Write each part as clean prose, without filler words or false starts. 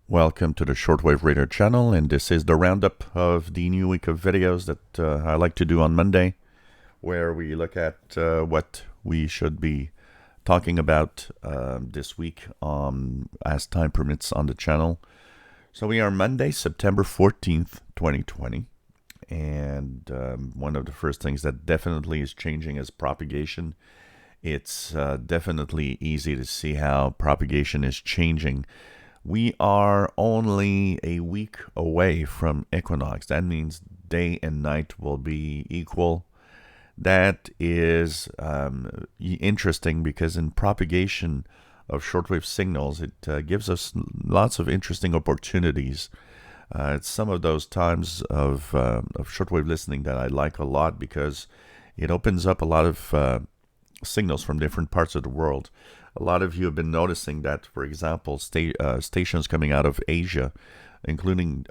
Welcome to the Shortwave Radio channel, and this is the roundup of the new week of videos that I like to do on Monday, where we look at what we should be talking about this week as time permits on the channel. So we are Monday, September 14th, 2020, and one of the first things that definitely is changing is propagation. It's definitely easy to see how propagation is changing. We are only a week away from equinox. That means day and night will be equal. That is interesting because in propagation of shortwave signals, it gives us lots of interesting opportunities. It's some of those times of shortwave listening that I like a lot because it opens up a lot of signals from different parts of the world. A lot of you have been noticing that, for example, stations coming out of Asia, including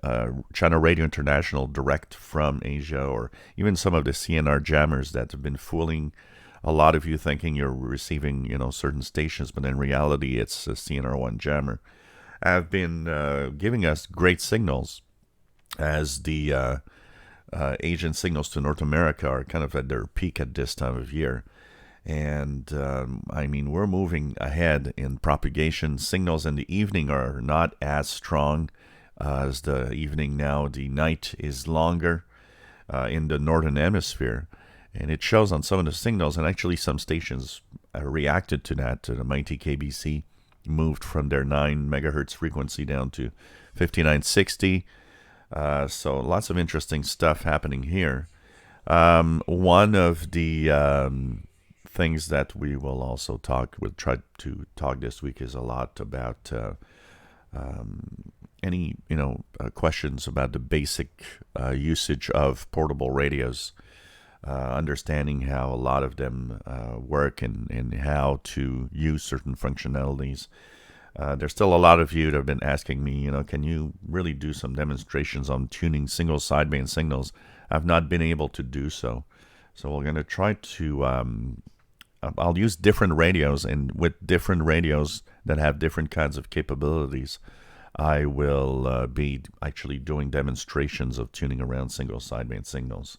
China Radio International direct from Asia, or even some of the CNR jammers that have been fooling a lot of you thinking you're receiving, certain stations, but in reality it's a CNR1 jammer, have been giving us great signals as the Asian signals to North America are kind of at their peak at this time of year. And we're moving ahead in propagation. Signals in the evening are not as strong as the evening now. The night is longer in the northern hemisphere, and it shows on some of the signals. And actually, some stations reacted to that. The mighty KBC moved from their 9 megahertz frequency down to 5960. So lots of interesting stuff happening here. One of the things that we will also try to talk this week is a lot about any questions about the basic usage of portable radios, understanding how a lot of them work and how to use certain functionalities. There's still a lot of you that have been asking me, can you really do some demonstrations on tuning single sideband signals? I've not been able to do so. So we're going to try to I'll use different radios, and with different radios that have different kinds of capabilities, I will be actually doing demonstrations of tuning around single sideband signals.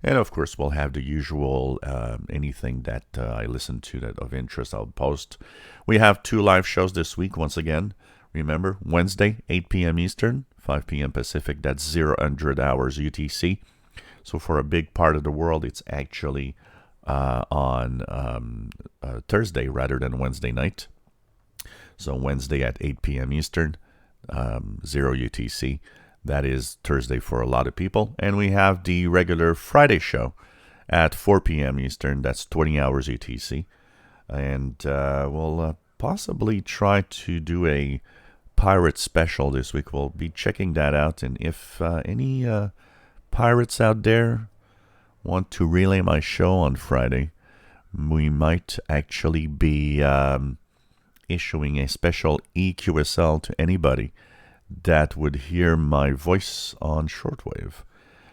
And of course, we'll have the usual anything that I listen to that of interest I'll post. We have 2 live shows this week once again. Remember, Wednesday, 8 p.m. Eastern, 5 p.m. Pacific. That's 00 hours UTC. So for a big part of the world, it's actually on Thursday rather than Wednesday night. So Wednesday at 8 p.m. Eastern, 0 UTC. That is Thursday for a lot of people. And we have the regular Friday show at 4 p.m. Eastern. That's 20 hours UTC. And we'll possibly try to do a pirate special this week. We'll be checking that out. And if any pirates out there want to relay my show on Friday, we might actually be issuing a special EQSL to anybody that would hear my voice on shortwave.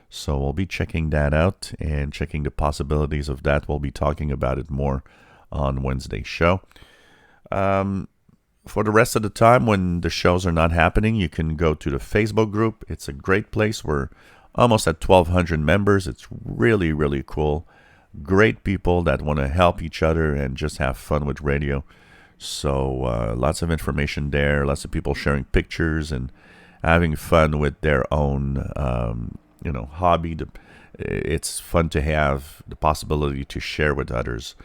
So we'll be checking that out and checking the possibilities of that. We'll be talking about it more on Wednesday's show. For the rest of the time, when the shows are not happening, you can go to the Facebook group. It's a great place. We're almost at 1,200 members. It's really, really cool. Great people that want to help each other and just have fun with radio. So lots of information there. Lots of people sharing pictures and having fun with their own, hobby. It's fun to have the possibility to share with others,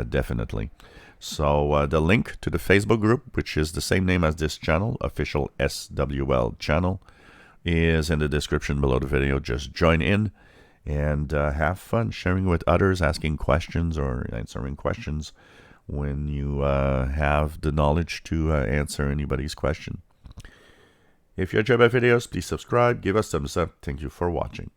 definitely. So the link to the Facebook group, which is the same name as this channel, official SWL channel, is in the description below the video. Just join in and have fun sharing with others, asking questions or answering questions when you have the knowledge to answer anybody's question. If you enjoy my videos, please subscribe, give us thumbs up. Thank you for watching.